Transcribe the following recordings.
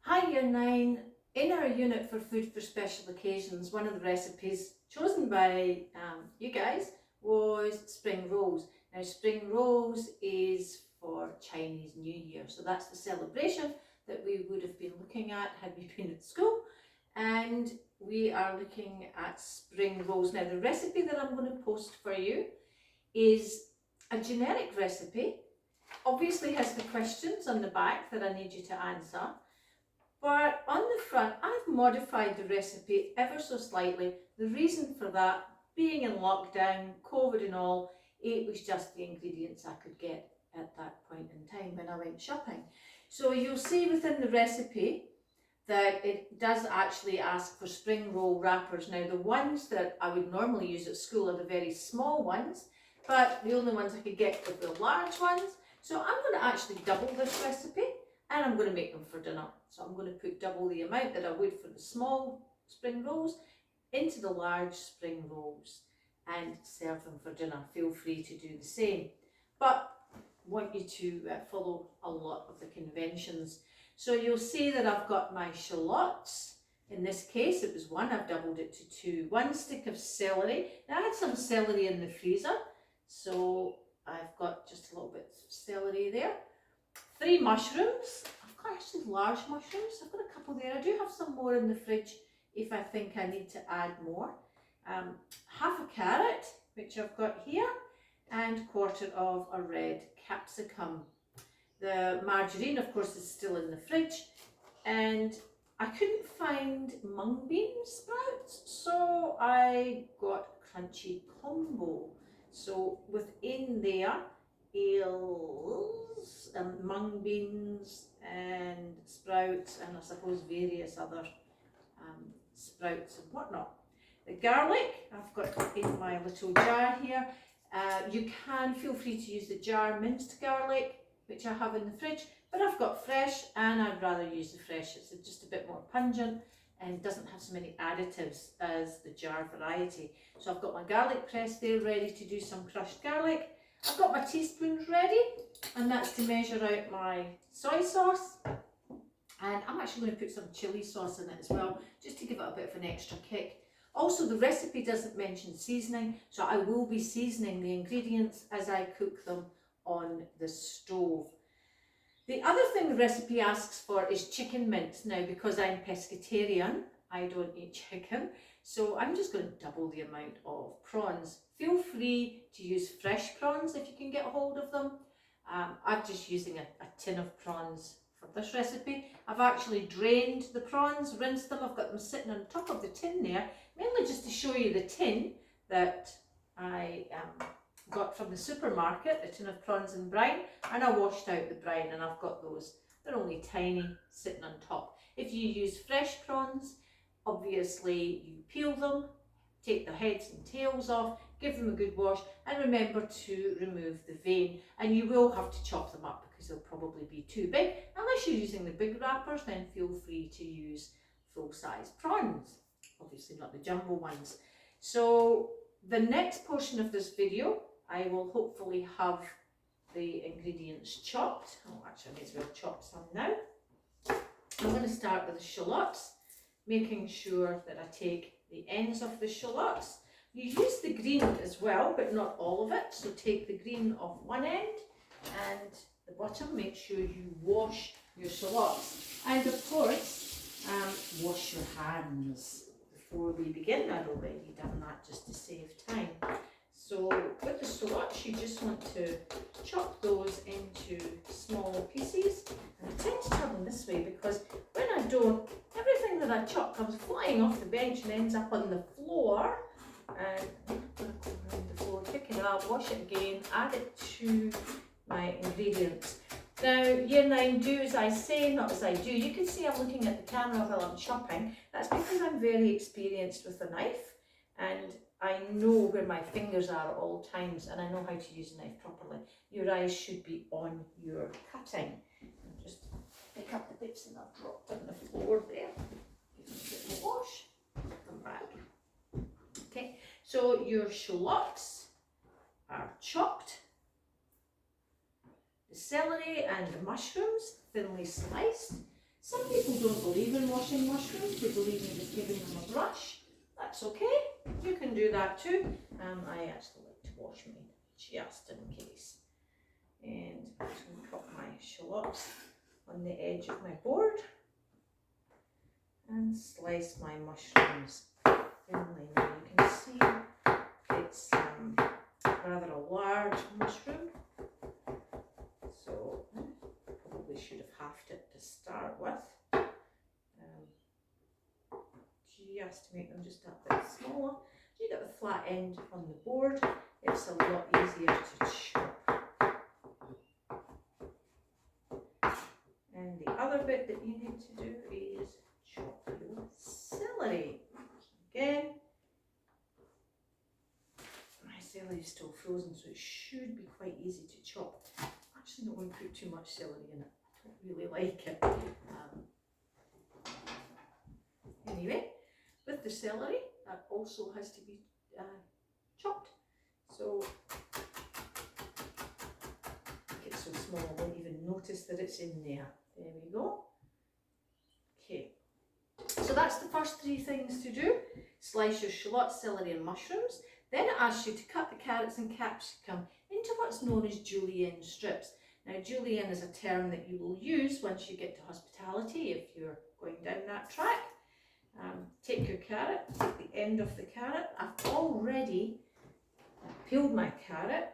Hi Year 9, in our unit for food for special occasions, one of the recipes chosen by you guys was spring rolls. Now spring rolls is for Chinese New Year, so that's the celebration that we would have been looking at had we been at school, and we are looking at spring rolls. Now the recipe that I'm going to post for you is a generic recipe, obviously has the questions on the back that I need you to answer. But on the front, I've modified the recipe ever so slightly. The reason for that, being in lockdown, COVID and all, it was just the ingredients I could get at that point in time when I went shopping. So you'll see within the recipe that it does actually ask for spring roll wrappers. Now the ones that I would normally use at school are the very small ones, but the only ones I could get were the large ones. So I'm going to actually double this recipe, and I'm going to make them for dinner. So I'm going to put double the amount that I would for the small spring rolls into the large spring rolls and serve them for dinner. Feel free to do the same, but I want you to follow a lot of the conventions. So you'll see that I've got my shallots. In this case it was one, I've doubled it to two. 1 stick of celery. Now I had some celery in the freezer, so I've got just a little bit of celery there. 3 mushrooms. I've got actually large mushrooms. I've got a couple there. I do have some more in the fridge if I think I need to add more. Half a carrot, which I've got here, and 1/4 of a red capsicum. The margarine, of course, is still in the fridge, and I couldn't find mung bean sprouts, so I got crunchy combo. So within there is mung beans and sprouts, and I suppose various other sprouts and whatnot. The garlic I've got in my little jar here. You can feel free to use the jar minced garlic, which I have in the fridge, but I've got fresh, and I'd rather use the fresh. It's just a bit more pungent and doesn't have so many additives as the jar variety. So I've got my garlic press there ready to do some crushed garlic. I've got my teaspoons ready, and that's to measure out my soy sauce. And I'm actually going to put some chili sauce in it as well, just to give it a bit of an extra kick. Also, the recipe doesn't mention seasoning, so I will be seasoning the ingredients as I cook them on the stove. The other thing the recipe asks for is chicken mince. Now, because I'm pescatarian, I don't eat chicken, so I'm just going to double the amount of prawns. Feel free to use fresh prawns if you can get a hold of them. I'm just using a tin of prawns for this recipe. I've actually drained the prawns, rinsed them. I've got them sitting on top of the tin there, mainly just to show you the tin that I got from the supermarket, a tin of prawns in brine, and I washed out the brine, and I've got those. They're only tiny, sitting on top. If you use fresh prawns, obviously you peel them, take the heads and tails off, give them a good wash, and remember to remove the vein. And you will have to chop them up because they'll probably be too big. Unless you're using the big wrappers, then feel free to use full-size prawns, obviously not the jumbo ones. So the next portion of this video, I will hopefully have the ingredients chopped. Oh, actually I may as well chop some now. I'm going to start with the shallots, making sure that I take the ends of the shallots. You use the green as well, but not all of it. So take the green off one end, and the bottom, make sure you wash your shallots. And of course, wash your hands before we begin. I've already done that just to save time. So with the shallots, you just want to chop those into smaller pieces. And I tend to chop them this way because when I don't, everything that I chop comes flying off the bench and ends up on the floor. And I'm going to go around the floor, pick it up, wash it again, add it to my ingredients. Now, Year 9, do as I say, not as I do. You can see I'm looking at the camera while I'm chopping. That's because I'm very experienced with a knife, and I know where my fingers are at all times, and I know how to use a knife properly. Your eyes should be on your cutting. And just pick up the bits that I've dropped on the floor there. Give them a bit of a wash. Come back. Okay, so your shallots are chopped. The celery and the mushrooms thinly sliced. Some people don't believe in washing mushrooms, they believe in just giving them a brush. That's okay, you can do that too. I actually like to wash mine just in case. And I'm just going to cut my shallots on the edge of my board and slice my mushrooms thinly. Now you can see it's rather a large mushroom, so probably should have halved it to start with, just to make them just a bit smaller. You get the flat end on the board, it's a lot easier to chop. And the other bit that you need to do is chop your celery. Again, my celery is still frozen, so it should be quite easy to chop. I'm actually not going to put too much celery in it. I don't really like it. Anyway, with the celery, that also has to be chopped. So it's so small I won't even notice that it's in there. There we go. Okay, so that's the first three things to do. Slice your shallots, celery and mushrooms. Then it asks you to cut the carrots and capsicum into what's known as julienne strips. Now, julienne is a term that you will use once you get to hospitality if you're going down that track. Take your carrot, take the end of the carrot. I've already peeled my carrot,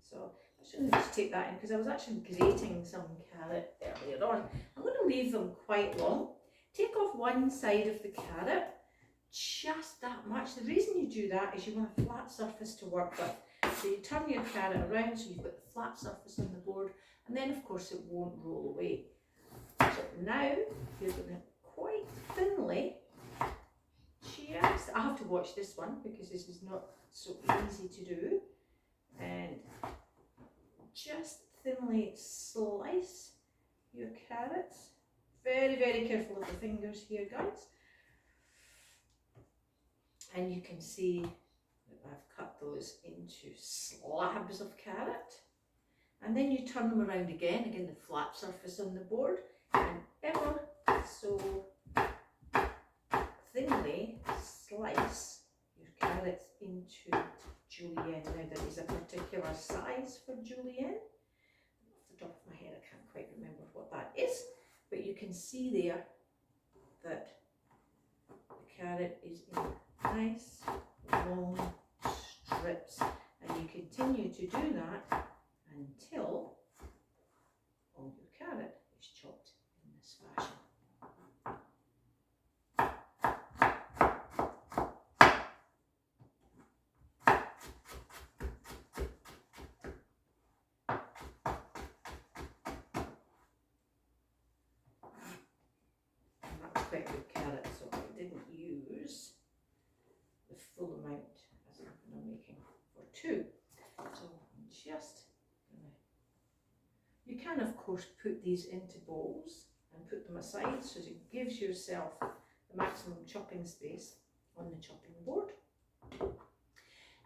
so I shouldn't just take that in because I was actually grating some carrot earlier on. I'm going to leave them quite long. Take off one side of the carrot, just that much. The reason you do that is you want a flat surface to work with. So you turn your carrot around so you've got the flat surface on the board, and then of course it won't roll away. So now you're going to quite thinly, I have to watch this one because this is not so easy to do, and just thinly slice your carrots. Very, very careful of the fingers here, guys. And you can see that I've cut those into slabs of carrot, and then you turn them around again the flat surface on the board, and ever so thinly slice your carrots into julienne. Now there is a particular size for julienne. Off the top of my head I can't quite remember what that is, but you can see there that the carrot is in nice long strips, and you continue to do that until all your carrot is chopped in this fashion. Quite good carrot, so I didn't use the full amount as I'm making for two. So I'm just gonna, you can of course put these into bowls and put them aside so it gives yourself the maximum chopping space on the chopping board.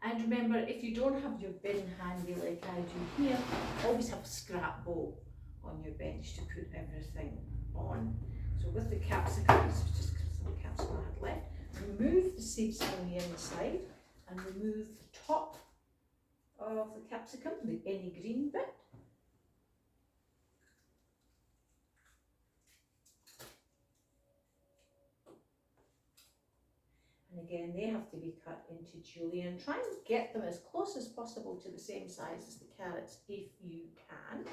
And remember, if you don't have your bin handy like I do here, always have a scrap bowl on your bench to put everything on. So with the capsicums, just some capsicum I had left, remove the seeds on the inside and remove the top of the capsicum, any green bit. And again, they have to be cut into julienne. Try and get them as close as possible to the same size as the carrots if you can.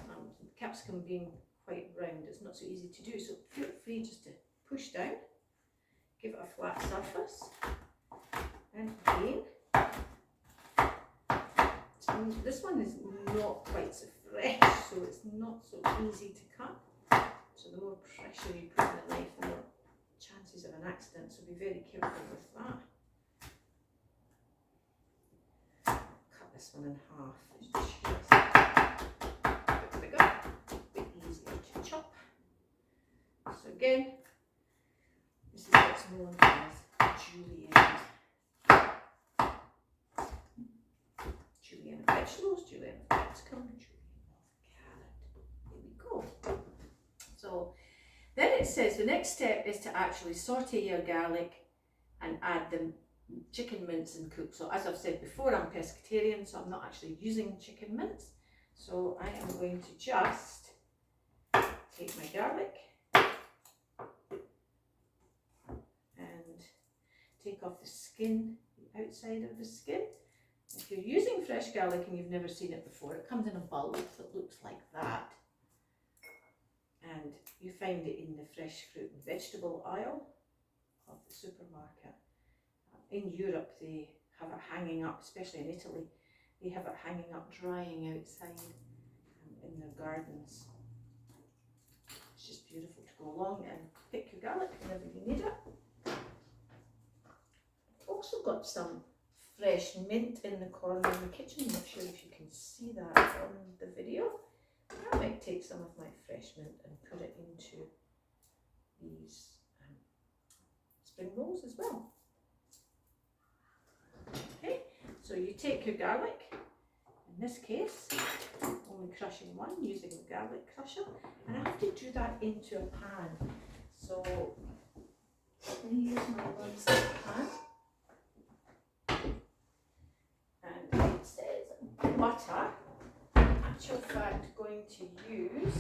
The capsicum being quite round, it's not so easy to do, so feel free just to push down, give it a flat surface, and again, this one is not quite so fresh, so it's not so easy to cut, so the more pressure you put on the knife, the more chances of an accident, so be very careful with that. Cut this one in half, it's just a bit bigger, a bit easier to chop. So again, this is what's known as julienne. Julienne of vegetables, julienne of capsicum, julienne of carrot. There we go. So it says the next step is to actually saute your garlic and add the chicken mince and cook. So as I've said before, I'm pescatarian, so I'm not actually using chicken mince. So I am going to just take my garlic and take off the skin, the outside of the skin. If you're using fresh garlic and you've never seen it before, it comes in a bulb that looks like that. And you find it in the fresh fruit and vegetable aisle of the supermarket. In Europe they have it hanging up, especially in Italy, they have it hanging up drying outside in their gardens. It's just beautiful to go along and pick your garlic whenever you need it. I've also got some fresh mint in the corner of the kitchen. I'm not sure if you can see that on the video. I might take some of my fresh mint and put it into these spring rolls as well. Okay, so you take your garlic, in this case, only crushing one using the garlic crusher, and I have to do that into a pan. So let me use my non-stick pan. And it says butter. In actual fact, going to use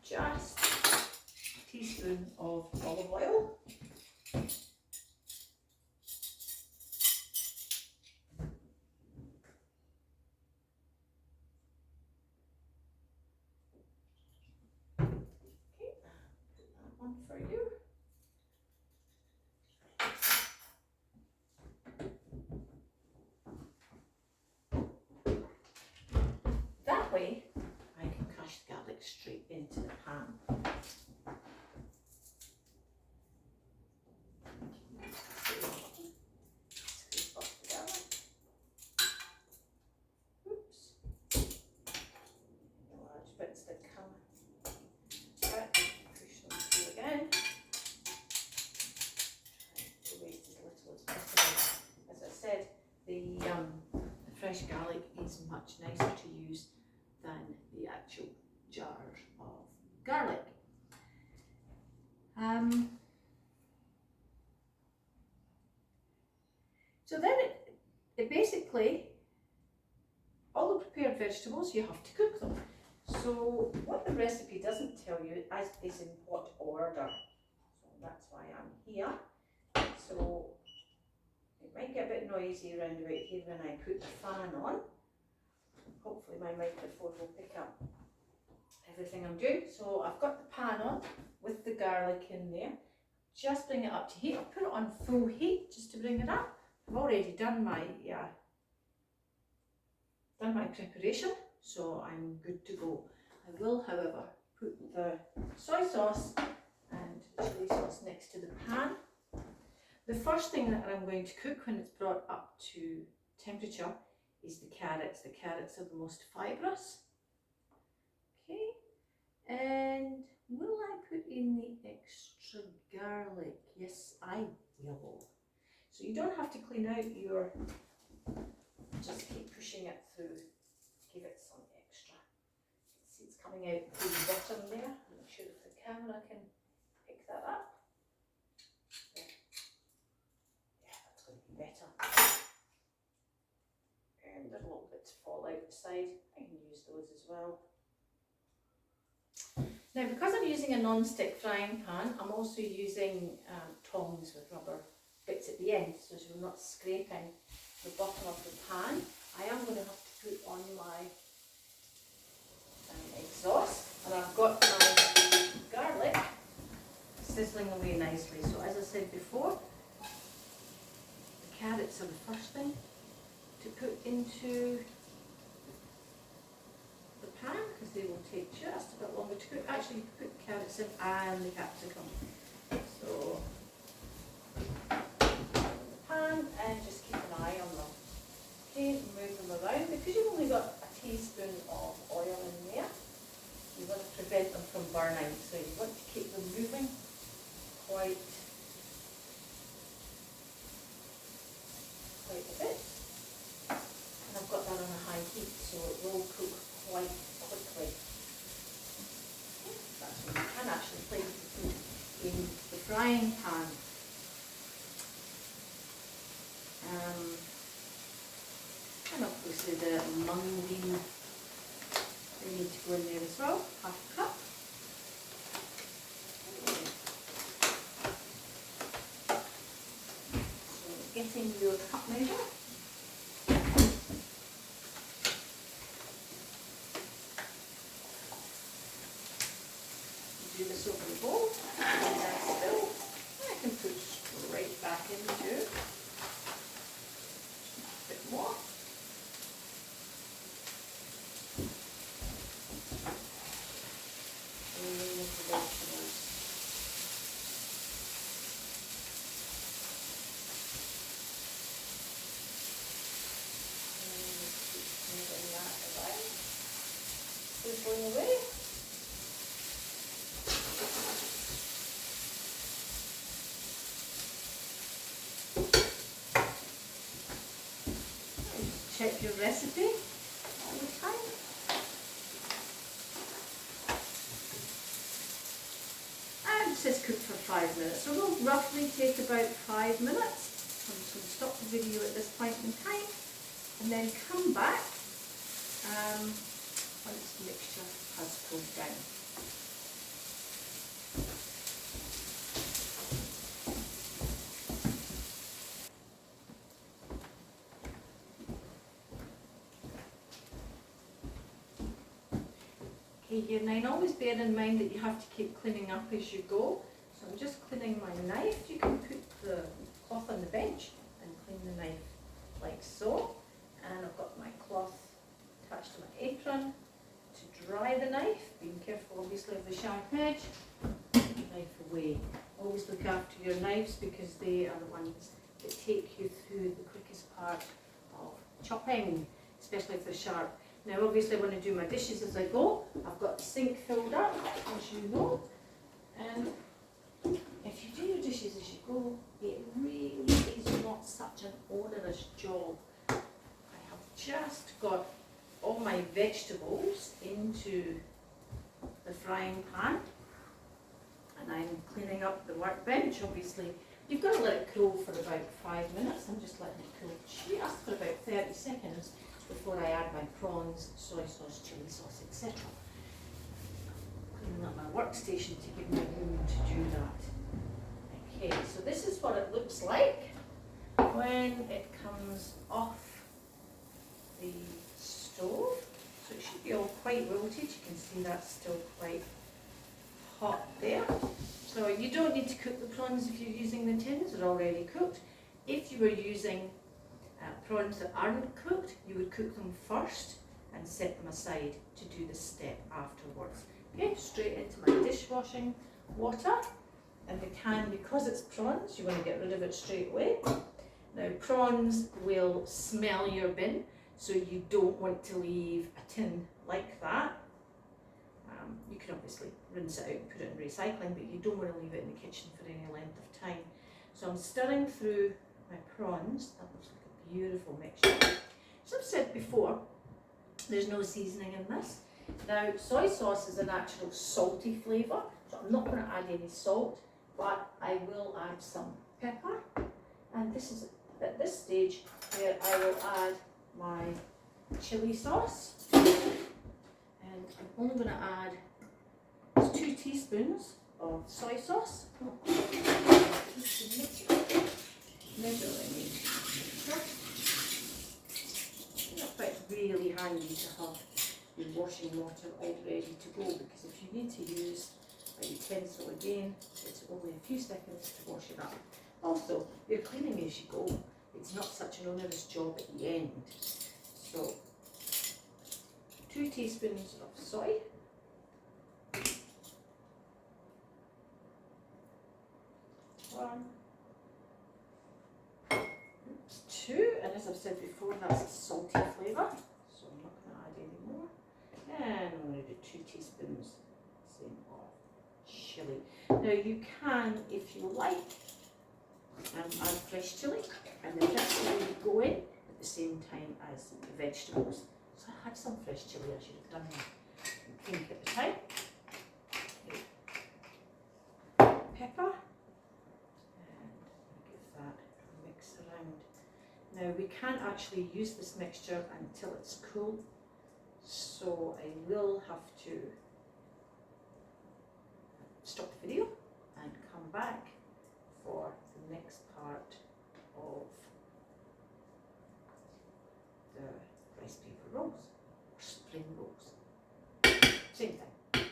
just a teaspoon of olive oil. Okay, put that one for you. That way I can crush the garlic straight into the pan. Scoop off the garlic. Oops. Large bits that come. Right, push them through again. Try to waste as little as possible. As I said, the fresh garlic is much nicer to use than the actual jar of garlic. So then it basically, all the prepared vegetables, you have to cook them. So what the recipe doesn't tell you is in what order. So that's why I'm here. So it might get a bit noisy around about here when I put the fan on. Hopefully my microphone will pick up everything I'm doing. So I've got the pan on with the garlic in there. Just bring it up to heat. I'll put it on full heat just to bring it up. I've already done my preparation, so I'm good to go. I will, however, put the soy sauce and chili sauce next to the pan. The first thing that I'm going to cook when it's brought up to temperature is the carrots. The carrots are the most fibrous. Okay, and will I put in the extra garlic? Yes, I will. So you don't have to clean out your, just keep pushing it through, give it some extra. See, it's coming out through the bottom there. I'm not sure if the camera can pick that up. Yeah, that's going to be better. And there's a little bit to fall out the side. I can use those as well. Now, because I'm using a non-stick frying pan, I'm also using tongs with rubber bits at the end, so you're not scraping the bottom of the pan. I am going to have to put on my exhaust, and I've got my garlic sizzling away nicely. So as I said before, the carrots are the first thing to put into the pan because they will take just a bit longer to cook. Actually, you can put the carrots in and the capsicum. So and just keep an eye on them. Okay, move them around. Because you've only got a teaspoon of oil in there, you want to prevent them from burning. So you want to keep them moving quite a bit. And I've got that on a high heat, so it will cook quite quickly. Okay, that's when you can actually frying pan. And obviously the mung bean, they need to go in there as well, half a cup. So getting your cup measure. Do this over the bowl, and that's still, I can put straight back into a bit more. And then with the vegetables. And keep moving that around. It's going away. Check your recipe all the time. And it says cook for 5 minutes, so we'll roughly take about 5 minutes. I'm just going to stop the video at this point in time and then come back once the mixture has cooled down. Here now, always bear in mind that you have to keep cleaning up as you go. So I'm just cleaning my knife. You can put the cloth on the bench and clean the knife like so. And I've got my cloth attached to my apron to dry the knife. Being careful obviously of the sharp edge. Put the knife away. Always look after your knives because they are the ones that take you through the quickest part of chopping, especially if they're sharp. Now obviously I want to do my dishes as I go. I've got the sink filled up, as you know, and if you do your dishes as you go, it really is not such an onerous job. I have just got all my vegetables into the frying pan and I'm cleaning up the workbench. Obviously you've got to let it cool for about 5 minutes. I'm just letting it cool just for about 30 seconds before I add my prawns, soy sauce, chilli sauce, etc. Cleaning up my workstation to give me room to do that. Okay, so this is what it looks like when it comes off the stove. So it should be all quite wilted. You can see that's still quite hot there. So you don't need to cook the prawns if you're using the tins, they're already cooked. If you were using prawns that aren't cooked, you would cook them first and set them aside to do the step afterwards. Okay, straight into my dishwashing water. And the can, because it's prawns, you want to get rid of it straight away. Now prawns will smell your bin, so you don't want to leave a tin like that. You can obviously rinse it out and put it in recycling, but you don't want to leave it in the kitchen for any length of time. So I'm stirring through my prawns. That looks like a beautiful mixture. As I've said before, there's no seasoning in this. Now soy sauce is a natural salty flavour, so I'm not going to add any salt, but I will add some pepper. And this is at this stage where I will add my chilli sauce. And I'm only going to add 2 teaspoons of soy sauce. It's really handy to have your washing water all ready to go, because if you need to use a utensil again, it's only a few seconds to wash it up. Also, you're cleaning as you go. It's not such an onerous job at the end. So, 2 teaspoons of soy. 1, 2, and as I've said before, that's a salty flavour, so I'm not going to add any more. And I'm going to do 2 teaspoons, same of chilli. Now you can, if you like, add fresh chilli, and the fresh chilli will go in at the same time as the vegetables. So I had some fresh chilli, I should have done that. Pink at the time. Pepper. Now we can't actually use this mixture until it's cool, so I will have to stop the video and come back for the next part of the rice paper rolls, or spring rolls. Same thing.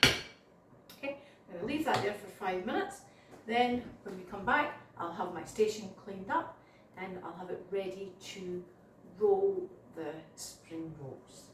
Okay, I'm going to leave that there for 5 minutes. Then when we come back, I'll have my station cleaned up and I'll have it ready to roll the spring rolls.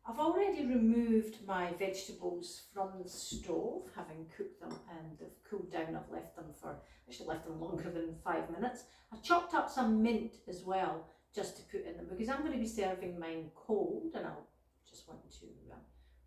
I've already removed my vegetables from the stove, having cooked them, and they've cooled down. I've left them longer than 5 minutes. I chopped up some mint as well, just to put in them, because I'm going to be serving mine cold, and I'll just want to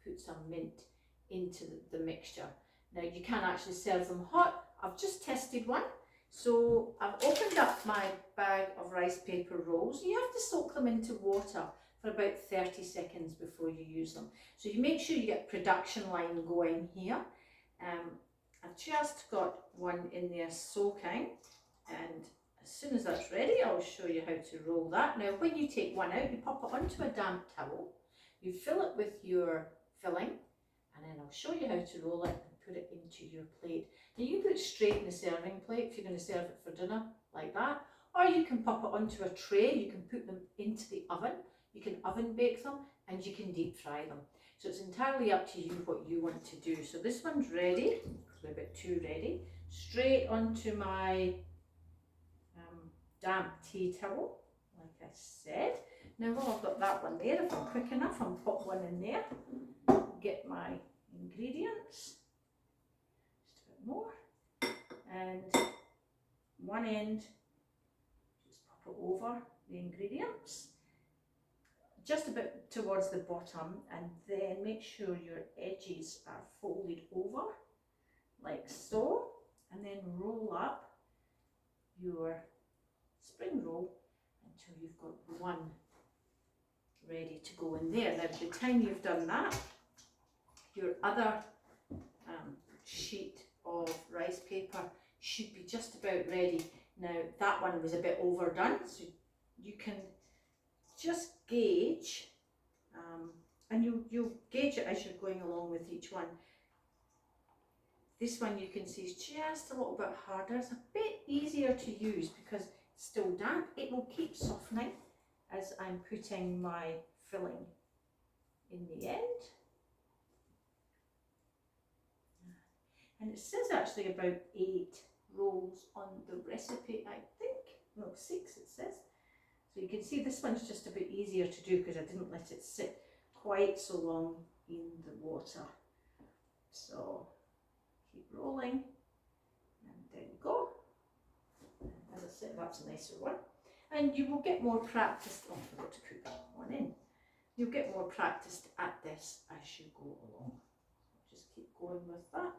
put some mint into the mixture. Now you can actually serve them hot. I've just tested one. So I've opened up my bag of rice paper rolls. You have to soak them into water for about 30 seconds before you use them. So you make sure you get production line going here. I've just got one in there soaking, and as soon as that's ready, I'll show you how to roll that. Now when you take one out, you pop it onto a damp towel, you fill it with your filling, and then I'll show you how to roll it and put it into your plate. Now you can put it straight in the serving plate if you're going to serve it for dinner like that, or you can pop it onto a tray. You can put them into the oven, you can oven bake them, and you can deep fry them. So it's entirely up to you what you want to do. So this one's ready, a bit too ready, straight onto my damp tea towel, like I said. Now while I've got that one there, if I'm quick enough, I'll pop one in there, get my ingredients, just a bit more, and one end, just pop it over the ingredients, just a bit towards the bottom, and then make sure your edges are folded over, like so, and then roll up your spring roll until you've got one ready to go in there. Now by the time you've done that, your other sheet of rice paper should be just about ready. Now that one was a bit overdone, so you can just gauge, and you'll gauge it as you're going along with each one. This one you can see is just a little bit harder. It's a bit easier to use because it's still damp. It will keep softening as I'm putting my filling in the end. And it says actually about 8 rolls on the recipe, I think. No, 6 it says. So you can see this one's just a bit easier to do because I didn't let it sit quite so long in the water. So keep rolling, and there you go. As I said, that's a nicer one. And you will get more practice. Oh, I forgot to put that one in. You'll get more practice at this as you go along. Just keep going with that.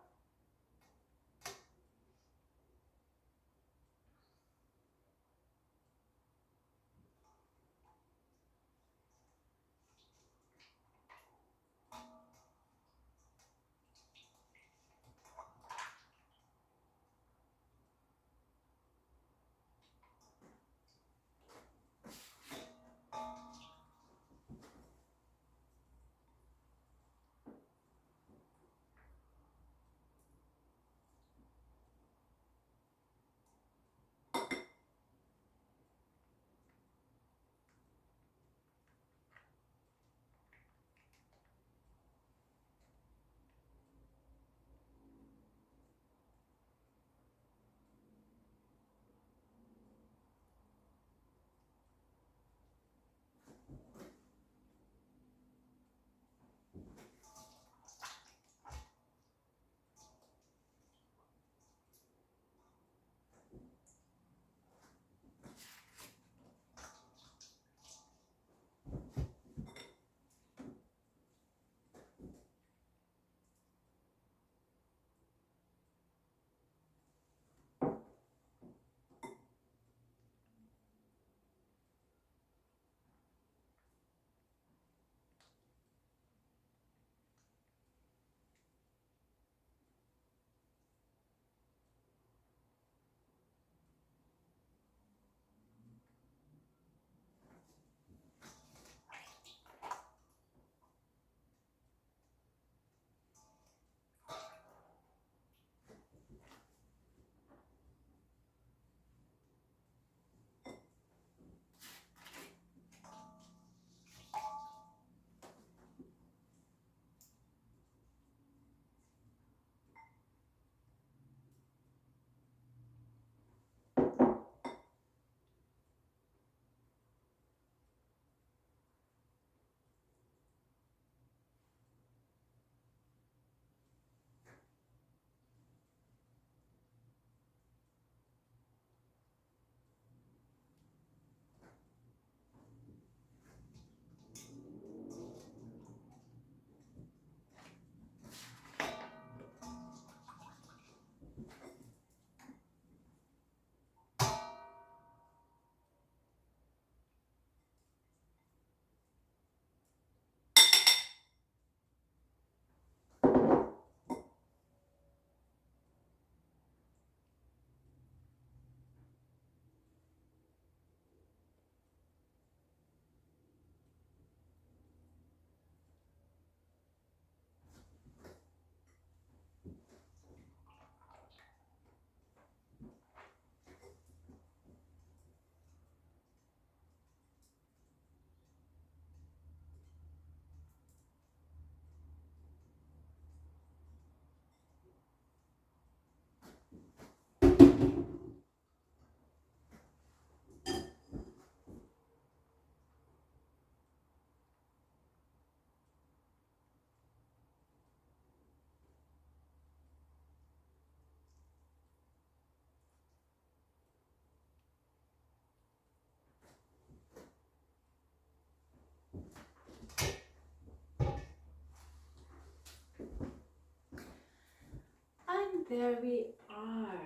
there we are.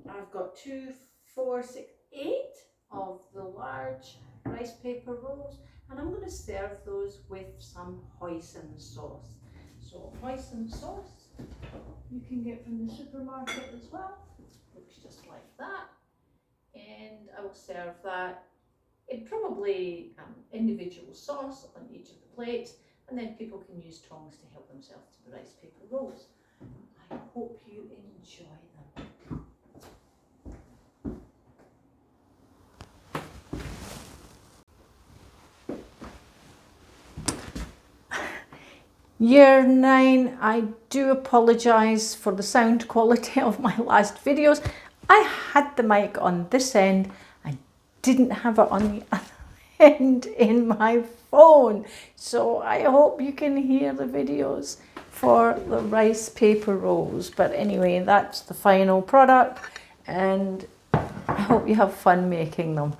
I've got 2, 4, 6, 8 of the large rice paper rolls, and I'm going to serve those with some hoisin sauce. So hoisin sauce you can get from the supermarket as well. Looks just like that, and I will serve that in probably individual sauce on each of the plates, and then people can use tongs to help themselves to the rice paper rolls. I hope you enjoy them. Year 9, I do apologise for the sound quality of my last videos. I had the mic on this end, I didn't have it on the other end in my phone. So I hope you can hear the videos for the rice paper rolls. But anyway, that's the final product, and I hope you have fun making them.